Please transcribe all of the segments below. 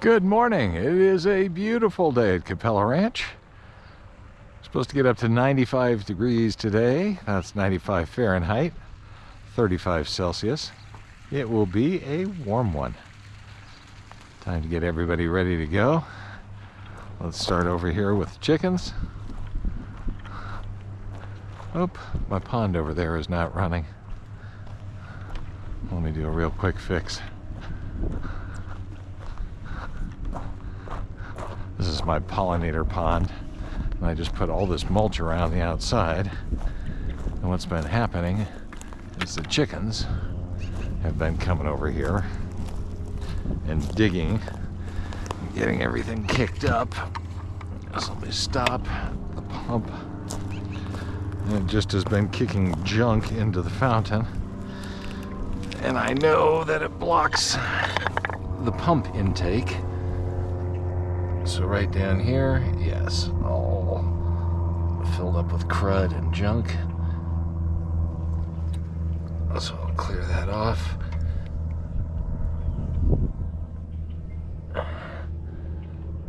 Good morning. It is a beautiful day at Capella Ranch. Supposed to get up to 95 degrees today. That's 95 Fahrenheit, 35 Celsius. It will be a warm one. Time to get everybody ready to go. Let's start over here with the chickens. Oop, my pond over there is not running. Let me do a real quick fix. This is my pollinator pond, and I just put all this mulch around the outside. And what's been happening is the chickens have been coming over here and digging and getting everything kicked up. So let me stop the pump. And it just has been kicking junk into the fountain. And I know that it blocks the pump intake. So right down here, yes, all filled up with crud and junk. So I'll clear that off.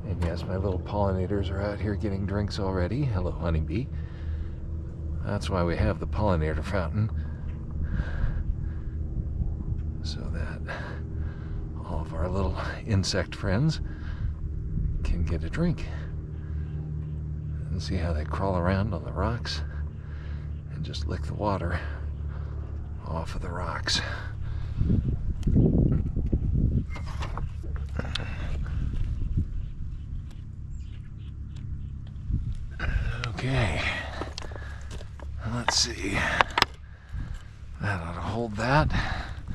And yes, my little pollinators are out here getting drinks already. Hello, honeybee. That's why we have the pollinator fountain, so that all of our little insect friends can get a drink. And see how they crawl around on the rocks and just lick the water off of the rocks. Okay, let's see. That ought to hold that.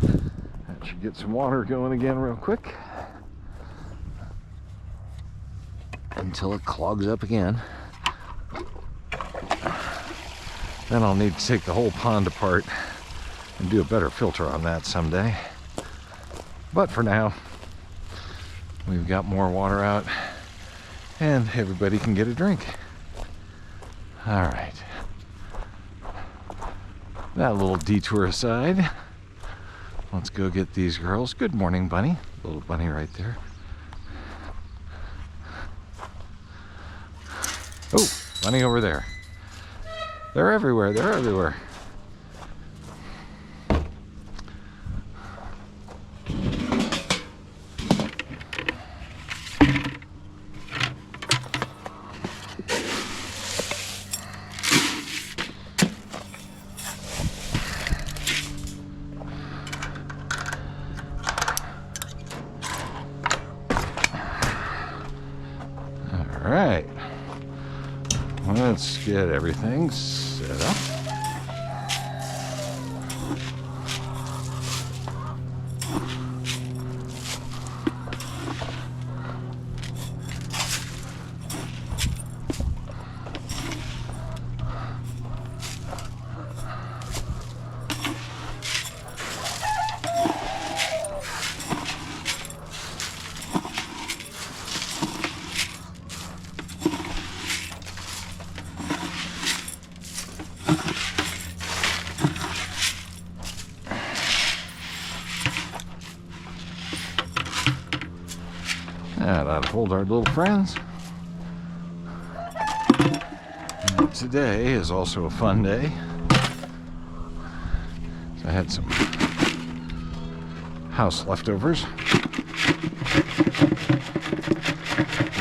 That should get some water going again real quick. Until it clogs up again. Then I'll need to take the whole pond apart and do a better filter on that someday. But for now, we've got more water out and everybody can get a drink. All right. That little detour aside, let's go get these girls. Good morning, bunny. Little bunny right there. Oh, bunny over there. They're everywhere, they're everywhere. All right. Let's get everything set up. That ought to hold our little friends. And today is also a fun day. So I had some house leftovers.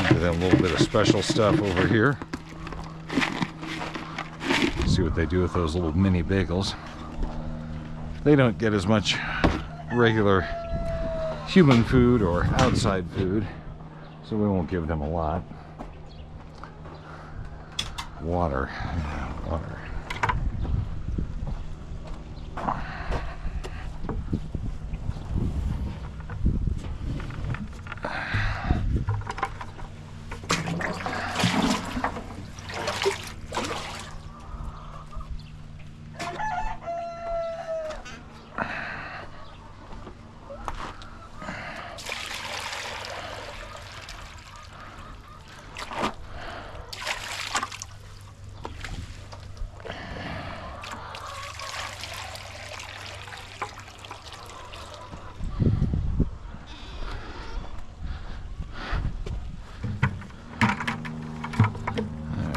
Give them a little bit of special stuff over here. See what they do with those little mini bagels. They don't get as much regular human food or outside food, so we won't give them a lot. Water. Water.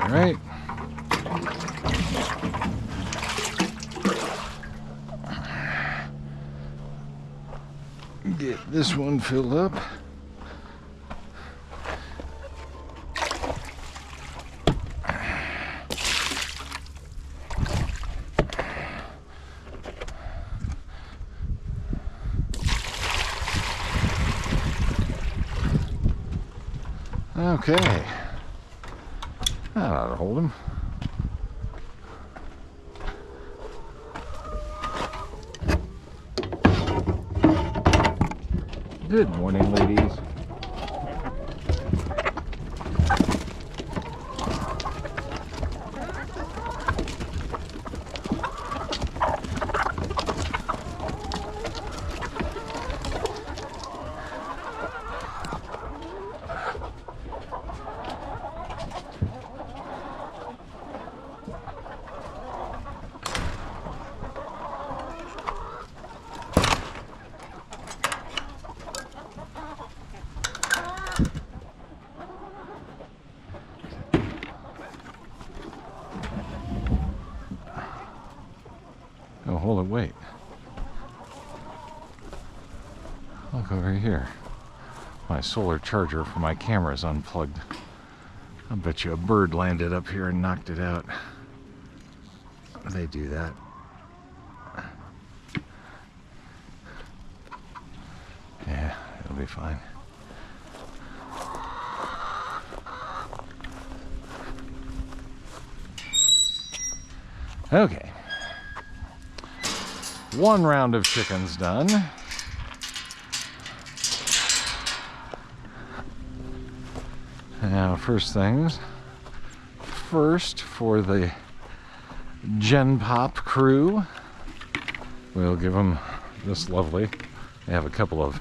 right? Get this one filled up. Okay. That ought to hold him. Good morning, ladies. Oh, hold it, wait. Look over here. My solar charger for my camera is unplugged. I bet you a bird landed up here and knocked it out. They do that. Yeah, it'll be fine. Okay. One round of chickens done. Now, first things first, for the Gen Pop crew, we'll give them this lovely. They have a couple of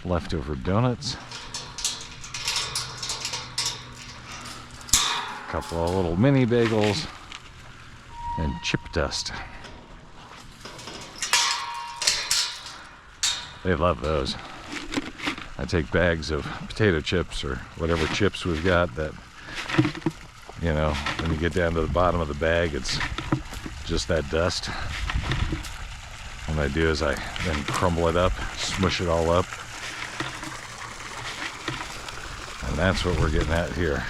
leftover donuts, a couple of little mini bagels, and chip dust. They love those. I take bags of potato chips or whatever chips we've got that, you know, when you get down to the bottom of the bag, it's just that dust. What I do is I then crumble it up, smush it all up, and that's what we're getting at here.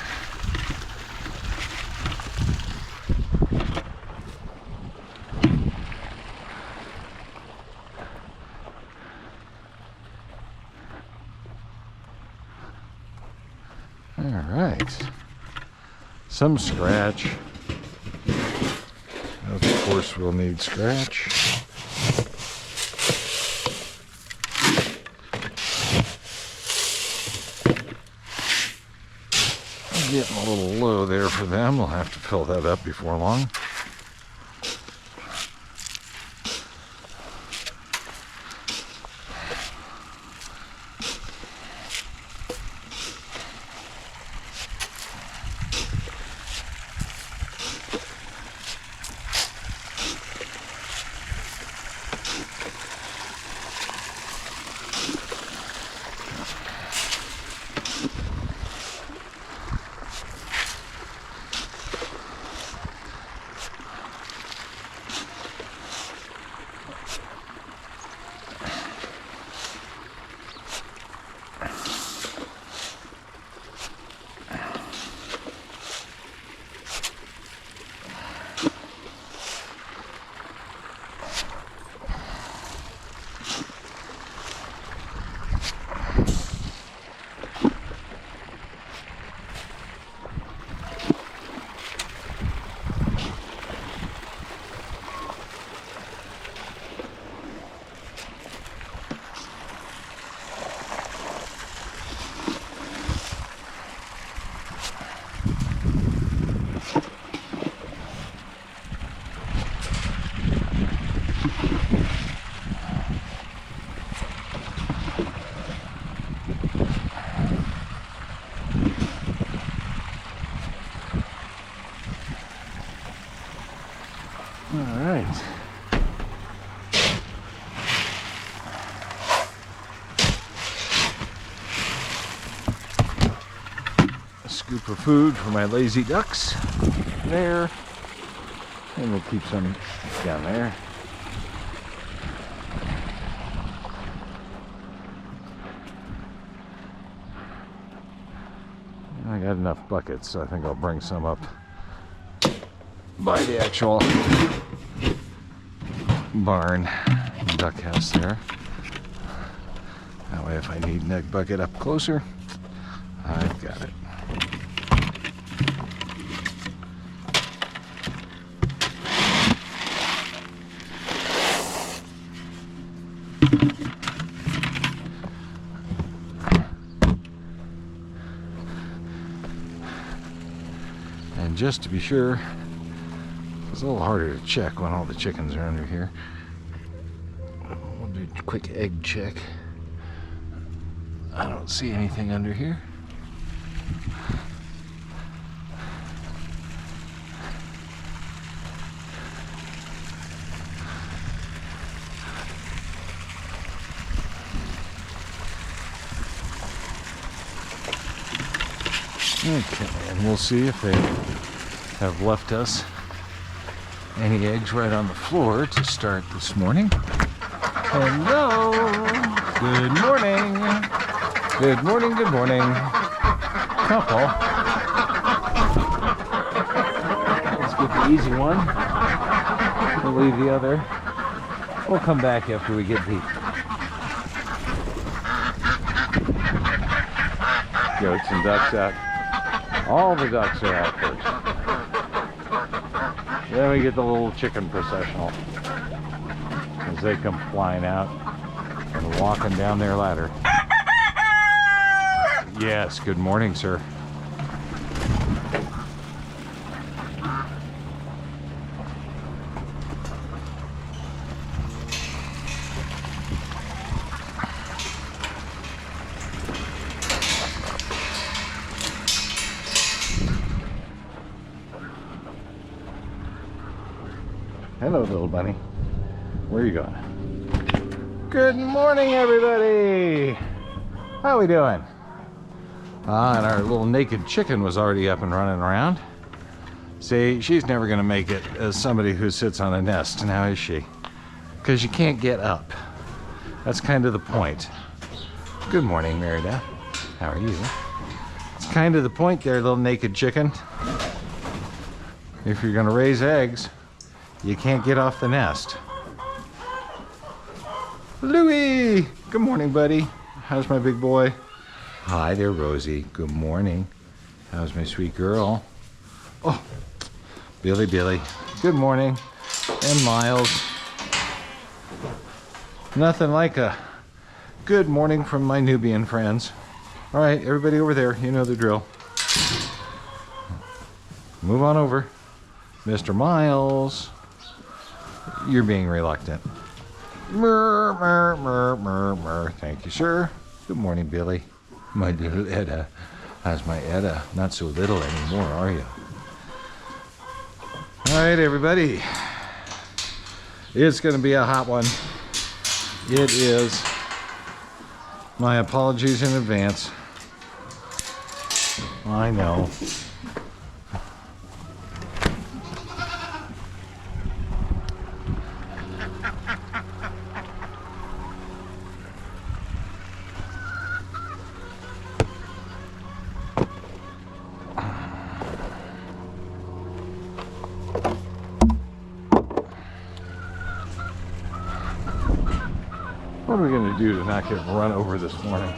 Alright, some scratch. Of course we'll need scratch. Getting a little low there for them. We'll have to fill that up before long. Alright. A scoop of food for my lazy ducks. there. And we'll keep some down there. I got enough buckets, so I think I'll bring some up by the actual barn duck house there. That way if I need a bucket up closer, I've got it. And just to be sure, it's a little harder to check when all the chickens are under here. We'll do a quick egg check. I don't see anything under here. Okay, and we'll see if they have left us any eggs right on the floor to start this morning. Hello! Good morning! Good morning, good morning. Couple. Let's get the easy one. We'll leave the other. We'll come back after we get the goats and ducks out. All the ducks are out first. Then we get the little chicken processional as they come flying out and walking down their ladder. Yes, good morning, sir. Hello, little bunny. Where are you going? Good morning, everybody. How are we doing? And our little naked chicken was already up and running around. See, she's never going to make it as somebody who sits on a nest, now is she? Because you can't get up. That's kind of the point. Good morning, Merida. How are you? It's kind of the point there, little naked chicken. If you're going to raise eggs, you can't get off the nest. Louie! Good morning, buddy. How's my big boy? Hi there, Rosie. Good morning. How's my sweet girl? Oh, Billy. Good morning. And Miles. Nothing like a good morning from my Nubian friends. All right, everybody over there, you know the drill. Move on over. Mr. Miles. You're being reluctant. Murr, murr, murr, murr, murr. Thank you, sir. Good morning, Billy. My little Edda. How's my Edda? Not so little anymore, are you? All right, everybody. It's going to be a hot one. It is. My apologies in advance. I know. What are we going to do to not get run over this morning?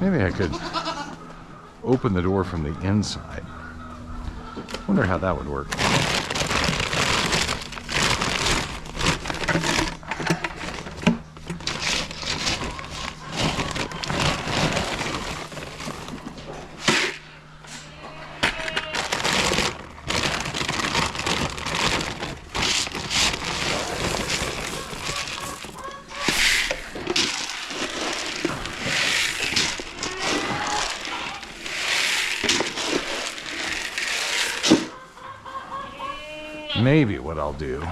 Maybe I could open the door from the inside. Wonder how that would work. Maybe what I'll do,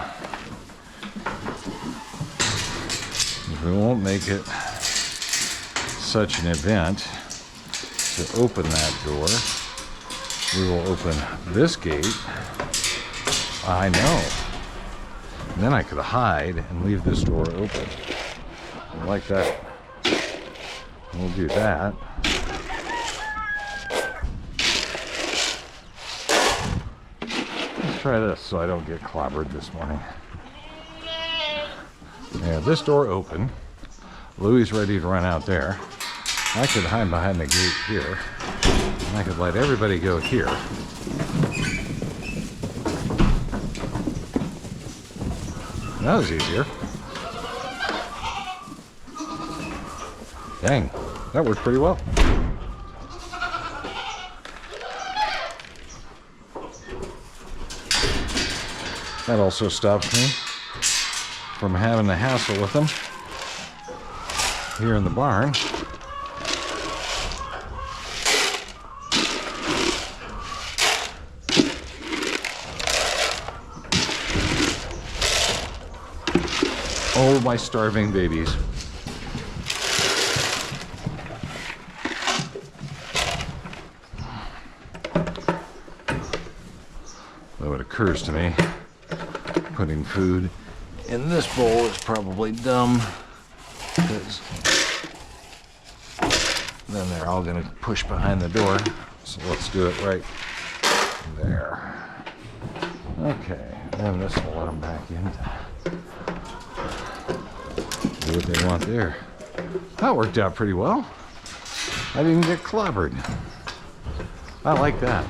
if we won't make it such an event to open that door, we will open this gate. I know. And then I could hide and leave this door open. Like that. We'll do that. Let's try this so I don't get clobbered this morning. Yeah, this door open. Louie's ready to run out there. I could hide behind the gate here. And I could let everybody go here. That was easier. Dang, that worked pretty well. That also stops me from having to hassle with them here in the barn. Oh, my starving babies. Though it occurs to me, putting food in this bowl is probably dumb, because then they're all going to push behind the door. So let's do it right there. Okay, and this will let them back in. Do what they want there. That worked out pretty well. I didn't get clobbered. I like that.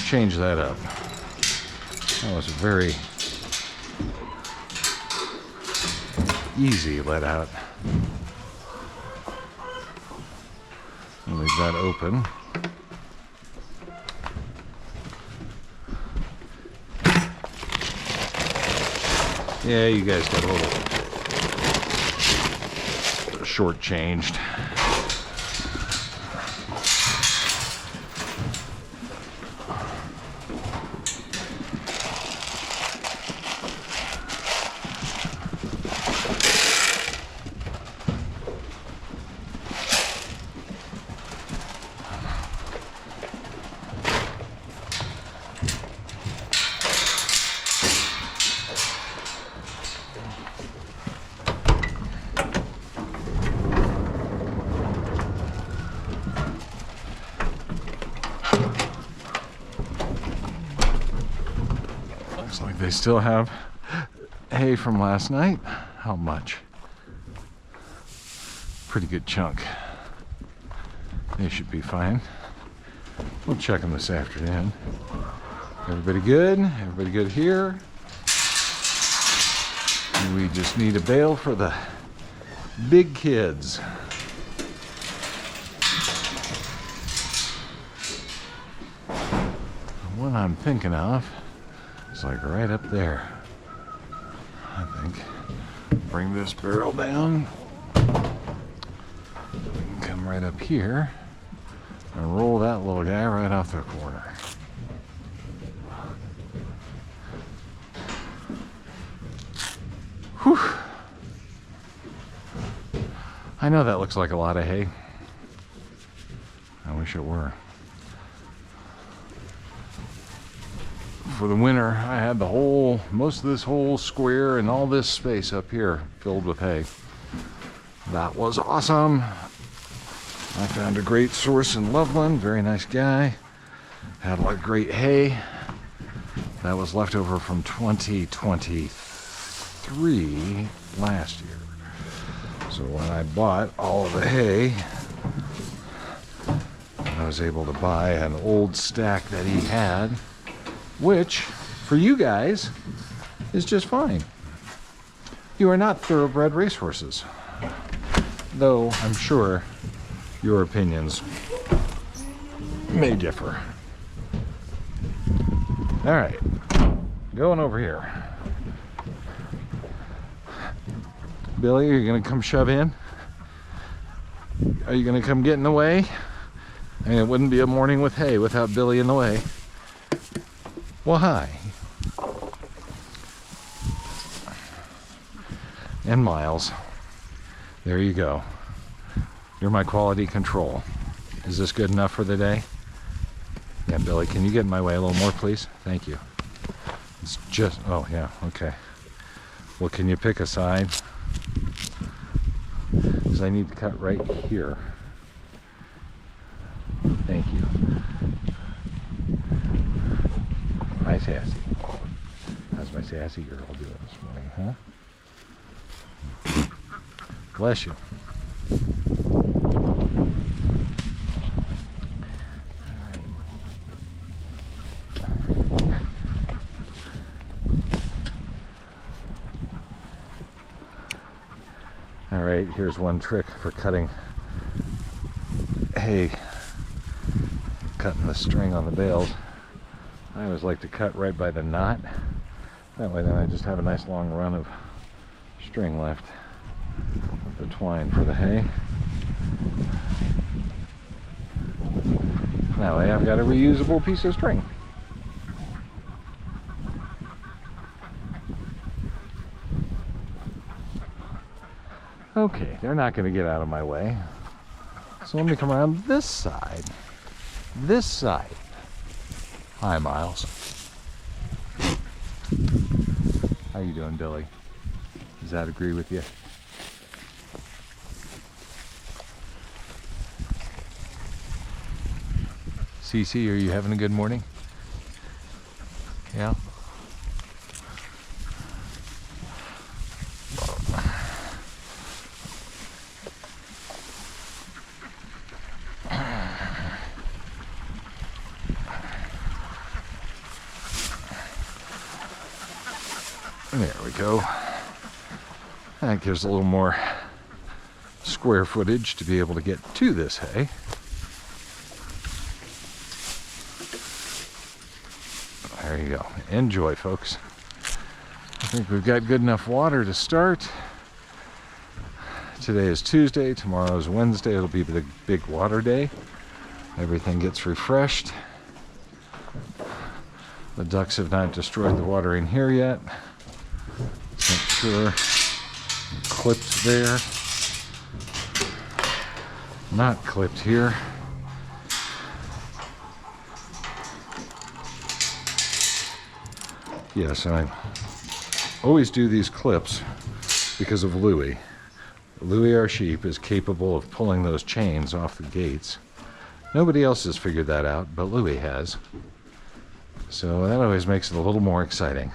Change that up. That was a very easy let out. And leave that open. Yeah, you guys got a little shortchanged. Looks like they still have hay from last night. How much? Pretty good chunk. They should be fine. We'll check them this afternoon. Everybody good? Everybody good here? We just need a bale for the big kids. What I'm thinking of is like right up there. I think. Bring this barrel down. We can come right up here and roll that little guy right off the corner. Whew. I know that looks like a lot of hay. I wish it were. For the winter, I had the most of this whole square and all this space up here filled with hay. That was awesome. I found a great source in Loveland, very nice guy. Had a lot of great hay. That was left over from 2023 last year. So when I bought all of the hay, I was able to buy an old stack that he had, which, for you guys, is just fine. You are not thoroughbred racehorses, though I'm sure your opinions may differ. All right, going over here. Billy, are you gonna come shove in? Are you gonna come get in the way? I mean, it wouldn't be a morning with hay without Billy in the way. Well, hi. And Miles. There you go. You're my quality control. Is this good enough for the day? Yeah, Billy, can you get in my way a little more, please? Thank you. It's just, oh yeah, okay. Well, can you pick a side? Because I need to cut right here. Thank you. Hi, Sassy. How's my sassy girl doing this morning, huh? Bless you. All right, here's one trick for cutting hay, cutting the string on the bales. I always like to cut right by the knot. That way then I just have a nice long run of string left with the twine for the hay. That way I've got a reusable piece of string. Okay, they're not going to get out of my way. So let me come around this side. This side. Hi, Miles. How you doing, Billy? Does that agree with you? Cece, are you having a good morning? Yeah? There we go. That gives a little more square footage to be able to get to this hay. There you go. Enjoy, folks. I think we've got good enough water to start. Today is Tuesday, tomorrow is Wednesday. It'll be the big water day. Everything gets refreshed. The ducks have not destroyed the water in here yet. Make sure clipped there, not clipped here. Yes, I always do these clips because of Louie. Louie, our sheep, is capable of pulling those chains off the gates. Nobody else has figured that out, but Louie has. So that always makes it a little more exciting.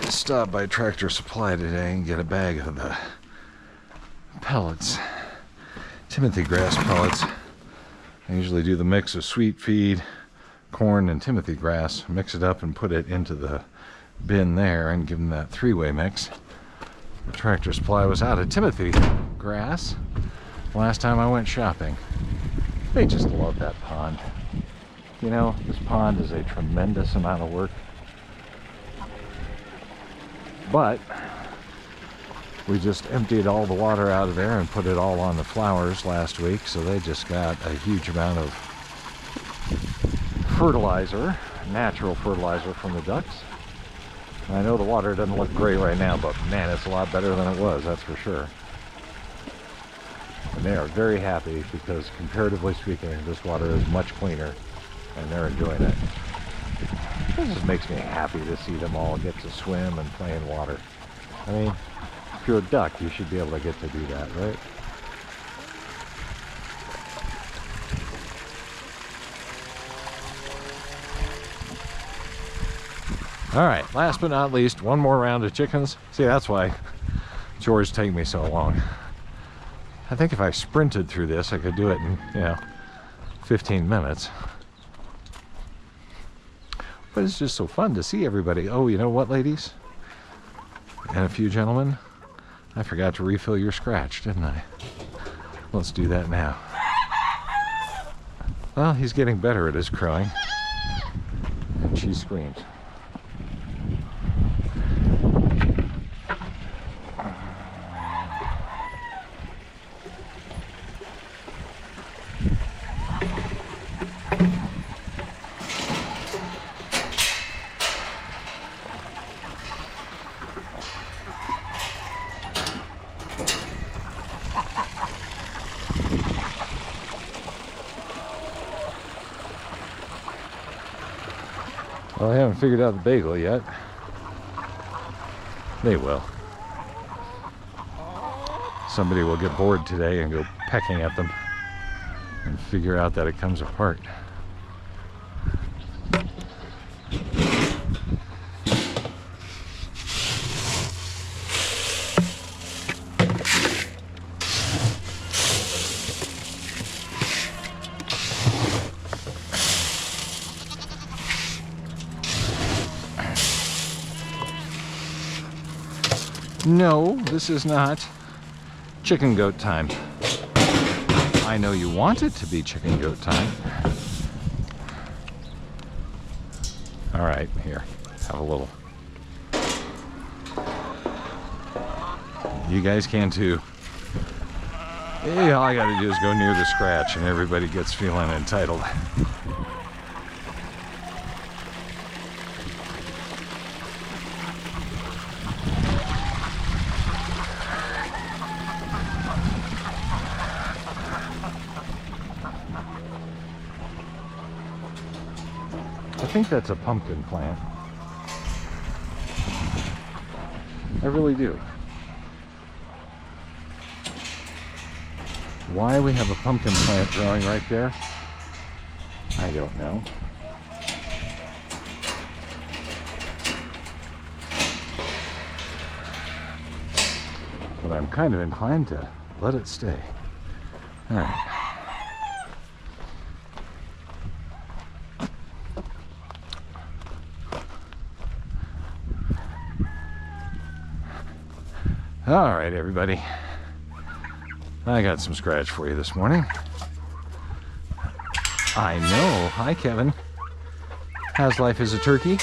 Stop by Tractor Supply today and get a bag of the pellets, Timothy grass pellets. I usually do the mix of sweet feed, corn, and Timothy grass, mix it up and put it into the bin there and give them that three-way mix. The Tractor Supply was out of Timothy grass last time I went shopping. They just love that pond. You know, this pond is a tremendous amount of work. But we just emptied all the water out of there and put it all on the flowers last week, so they just got a huge amount of fertilizer, natural fertilizer from the ducks. And I know the water doesn't look great right now, but man, it's a lot better than it was, that's for sure. And they are very happy because, comparatively speaking, this water is much cleaner and they're enjoying it. It just makes me happy to see them all get to swim and play in water. I mean, if you're a duck, you should be able to get to do that, right? All right, last but not least, one more round of chickens. See, that's why chores take me so long. I think if I sprinted through this, I could do it in, 15 minutes. But it's just so fun to see everybody. Oh, you know what, ladies? And a few gentlemen, I forgot to refill your scratch, didn't I? Let's do that now. Well, he's getting better at his crowing. And she screams. Well, I haven't figured out the bagel yet. They will. Somebody will get bored today and go pecking at them and figure out that it comes apart. No, this is not chicken goat time. I know you want it to be chicken goat time. All right, here, have a little. You guys can too. Hey, all I gotta do is go near the scratch and everybody gets feeling entitled. I think that's a pumpkin plant. I really do. Why we have a pumpkin plant growing right there, I don't know. But I'm kind of inclined to let it stay. All right. All right, everybody. I got some scratch for you this morning. I know. Hi, Kevin. How's life as a turkey?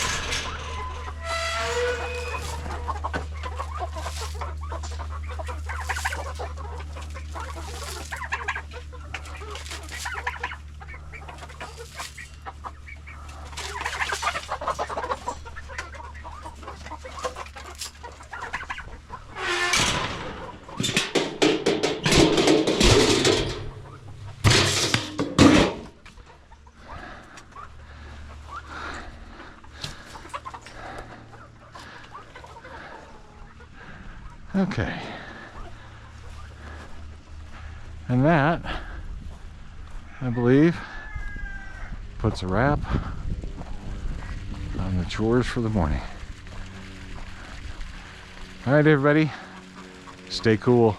Okay. And that, I believe, puts a wrap on the chores for the morning. All right, everybody, stay cool.